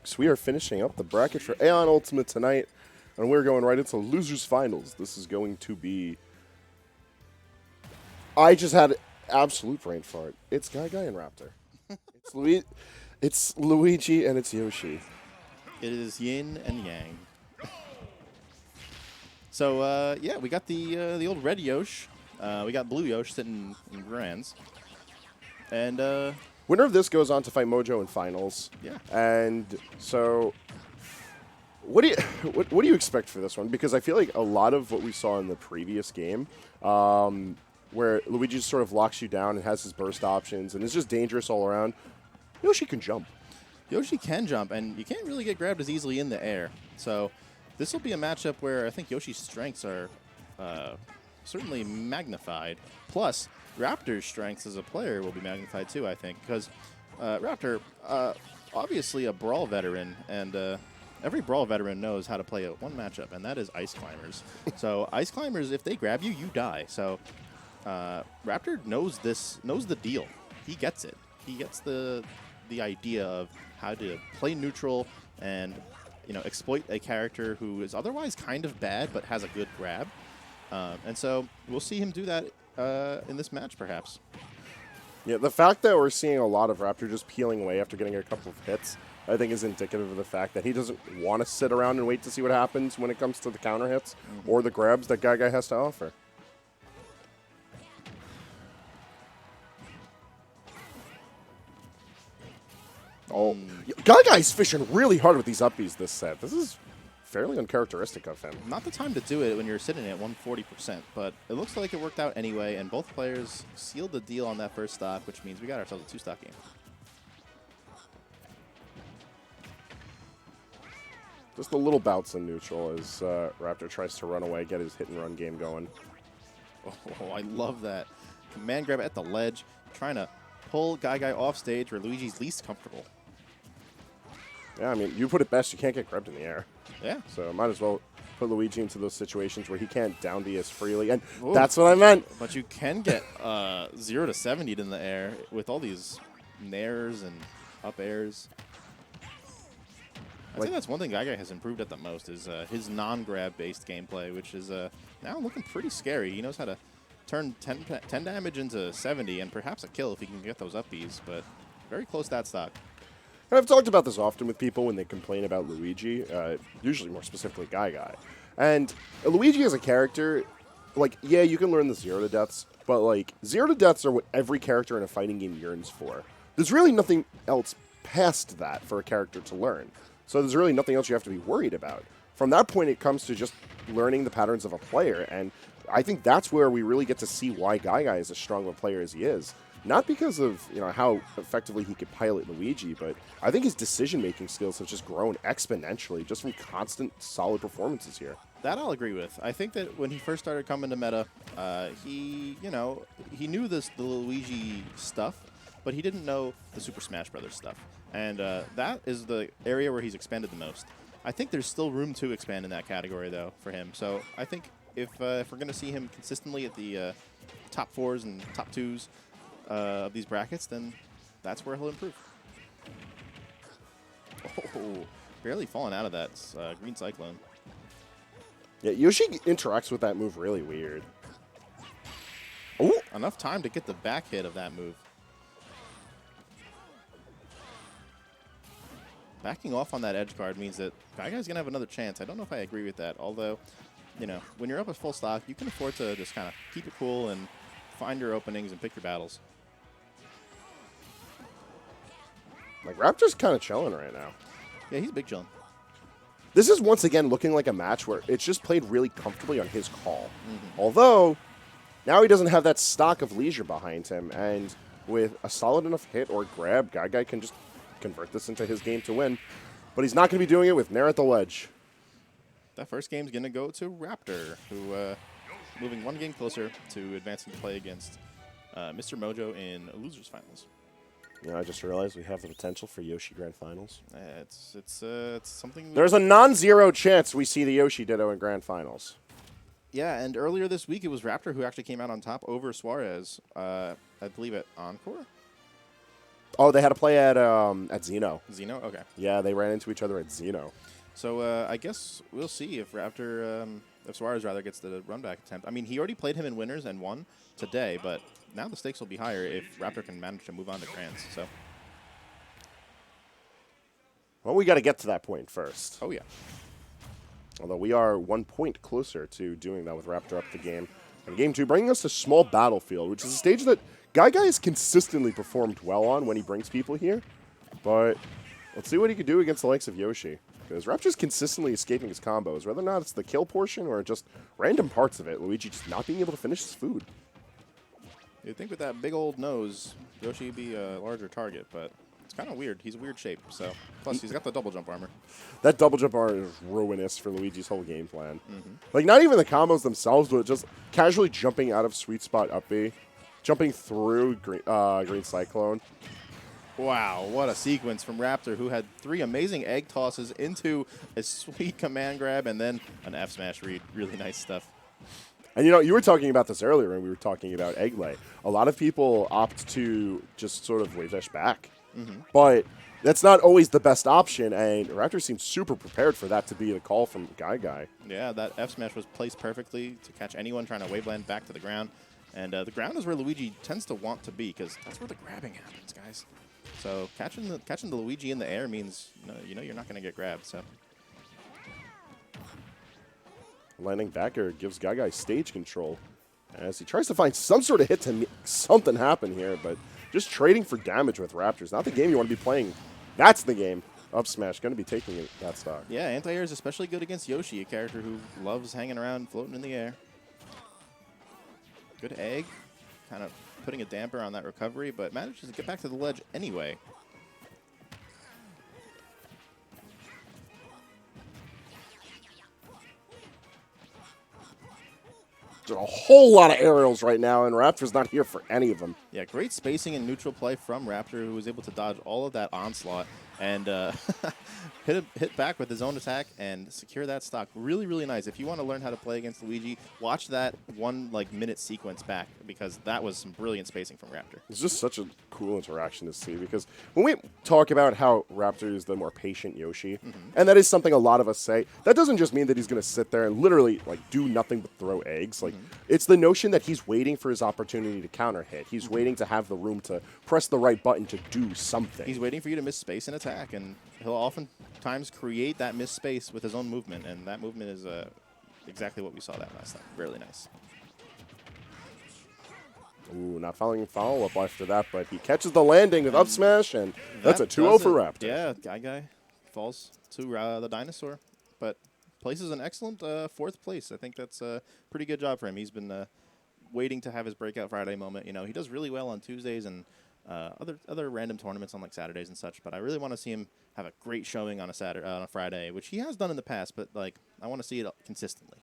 folks. We are finishing up the bracket for AONUltimate tonight, and we're going right into losers finals. This is going to be... I just had absolute brain fart. It's GuyGuy and Raptor. It's Luigi and it's Yoshi. It is yin and yang. So, yeah, we got the old red Yoshi. We got blue Yoshi sitting in grands. And, winner of this goes on to fight Mojo in finals. Yeah. And so, what do you expect for this one? Because I feel like a lot of what we saw in the previous game, where Luigi sort of locks you down and has his burst options and is just dangerous all around, Yoshi can jump. Yoshi can jump, and you can't really get grabbed as easily in the air. So this will be a matchup where I think Yoshi's strengths are certainly magnified. Plus, Raptor's strengths as a player will be magnified too, I think, because Raptor, obviously a Brawl veteran, and every Brawl veteran knows how to play one matchup, and that is Ice Climbers. So Ice Climbers, if they grab you, you die. So Raptor knows the deal. He gets it. He gets the idea of how to play neutral and exploit a character who is otherwise kind of bad but has a good grab. And so we'll see him do that in this match, perhaps. Yeah, the fact that we're seeing a lot of Raptor just peeling away after getting a couple of hits, I think is indicative of the fact that he doesn't want to sit around and wait to see what happens when it comes to the counter hits or the grabs that GuyGuy has to offer. Oh, GuyGuy's fishing really hard with these upbeats this set. This is fairly uncharacteristic of him. Not the time to do it when you're sitting at 140%, but it looks like it worked out anyway, and both players sealed the deal on that first stock, which means we got ourselves a two-stock game. Just the little bouts in neutral as Raptor tries to run away, get his hit-and-run game going. Oh, I love that. Command grab at the ledge, trying to pull GuyGuy off stage where Luigi's least comfortable. Yeah, I mean, you put it best, you can't get grabbed in the air. Yeah. So might as well put Luigi into those situations where he can't down D as freely. And that's what I meant. But you can get 0 to 70'd in the air with all these nairs and up airs. I think that's one thing GuyGuy has improved at the most is his non-grab based gameplay, which is now looking pretty scary. He knows how to turn 10 damage into 70 and perhaps a kill if he can get those up Bs, but very close to that stock. And I've talked about this often with people when they complain about Luigi, usually more specifically GuyGuy. And Luigi as a character, like, yeah, you can learn the 0 to deaths, but, like, 0 to deaths are what every character in a fighting game yearns for. There's really nothing else past that for a character to learn. So there's really nothing else you have to be worried about. From that point, it comes to just learning the patterns of a player, and I think that's where we really get to see why GuyGuy is as strong of a player as he is. Not because of how effectively he could pilot Luigi, but I think his decision-making skills have just grown exponentially just from constant, solid performances here. That I'll agree with. I think that when he first started coming to meta, he knew the Luigi stuff, but he didn't know the Super Smash Brothers stuff. And that is the area where he's expanded the most. I think there's still room to expand in that category, though, for him. So I think if we're going to see him consistently at the top 4s and top 2s of these brackets, then that's where he'll improve. Oh, barely falling out of that green cyclone. Yeah, Yoshi interacts with that move really weird. Oh, enough time to get the back hit of that move. Backing off on that edge guard means that GuyGuy's going to have another chance. I don't know if I agree with that, although, when you're up at full stock, you can afford to just kind of keep it cool and find your openings and pick your battles. Like, Raptor's kind of chilling right now. Yeah, he's big chilling. This is once again looking like a match where it's just played really comfortably on his call. Although, now he doesn't have that stock of leisure behind him, and with a solid enough hit or grab, GuyGuy can just convert this into his game to win. But he's not going to be doing it with Nair at the ledge. That first game's going to go to Raptor, who moving one game closer to advancing to play against Mr. Mojo in losers finals. I just realized we have the potential for Yoshi Grand Finals. It's something. There's a non-zero chance we see the Yoshi Ditto in Grand Finals. Yeah, and earlier this week it was Raptor who actually came out on top over Suarez, I believe at Encore. Oh, they had to play at Xeno. Xeno? Okay. Yeah, they ran into each other at Xeno. So I guess we'll see if Raptor, if Suarez rather gets the run back attempt. I mean, he already played him in winners and won today, but now the stakes will be higher if Raptor can manage to move on to Grands. So. Well, we got to get to that point first. Oh, yeah. Although we are 1 point closer to doing that with Raptor up the game. And game 2, bringing us to Small Battlefield, which is a stage that GuyGuy has consistently performed well on when he brings people here. But let's see what he could do against the likes of Yoshi. Because Raptor's consistently escaping his combos, whether or not it's the kill portion or just random parts of it. Luigi just not being able to finish his food. You'd think with that big old nose, Yoshi would be a larger target, but it's kind of weird. He's a weird shape, so. Plus, he's got the double jump armor. That double jump armor is ruinous for Luigi's whole game plan. Like, not even the combos themselves, but just casually jumping out of sweet spot up B, jumping through green cyclone. Wow, what a sequence from Raptor, who had 3 amazing egg tosses into a sweet command grab and then an F smash read. Really nice stuff. And, you know, you were talking about this earlier when we were talking about egg lay. A lot of people opt to just sort of wave dash back. But that's not always the best option, and Raptor seems super prepared for that to be the call from GuyGuy. Yeah, that F smash was placed perfectly to catch anyone trying to waveland back to the ground. And the ground is where Luigi tends to want to be, because that's where the grabbing happens, guys. So catching the Luigi in the air means you know you're not going to get grabbed. So Landing back air gives GuyGuy stage control as he tries to find some sort of hit to make something happen here, but just trading for damage with Raptors. Not the game you want to be playing. That's the game. Up smash, going to be taking that stock. yeah, anti-air is especially good against Yoshi, a character who loves hanging around, floating in the air. Good egg, kind of putting a damper on that recovery, but manages to get back to the ledge anyway. There's a whole lot of aerials right now, and Raptor's not here for any of them. Yeah, great spacing and neutral play from Raptor, who was able to dodge all of that onslaught and hit back with his own attack and secure that stock. Really, really nice. If you want to learn how to play against Luigi, watch that 1 minute sequence back, because that was some brilliant spacing from Raptor. It's just such a cool interaction to see, because when we talk about how Raptor is the more patient Yoshi, and that is something a lot of us say, that doesn't just mean that he's going to sit there and literally do nothing but throw eggs. It's the notion that he's waiting for his opportunity to counter hit. He's waiting to have the room to press the right button to do something. He's waiting for you to miss space and attack, and he'll oftentimes create that missed space with his own movement, and that movement is exactly what we saw that last time. Really nice. Ooh, not following follow-up after that, but he catches the landing with up smash, and that's a 2-0 for Raptor. Yeah, GuyGuy falls to the dinosaur, but places an excellent 4th place. I think that's a pretty good job for him. He's been waiting to have his breakout Friday moment. You know, he does really well on Tuesdays and other random tournaments on Saturdays and such, but I really want to see him have a great showing on a Friday, which he has done in the past, but I want to see it consistently.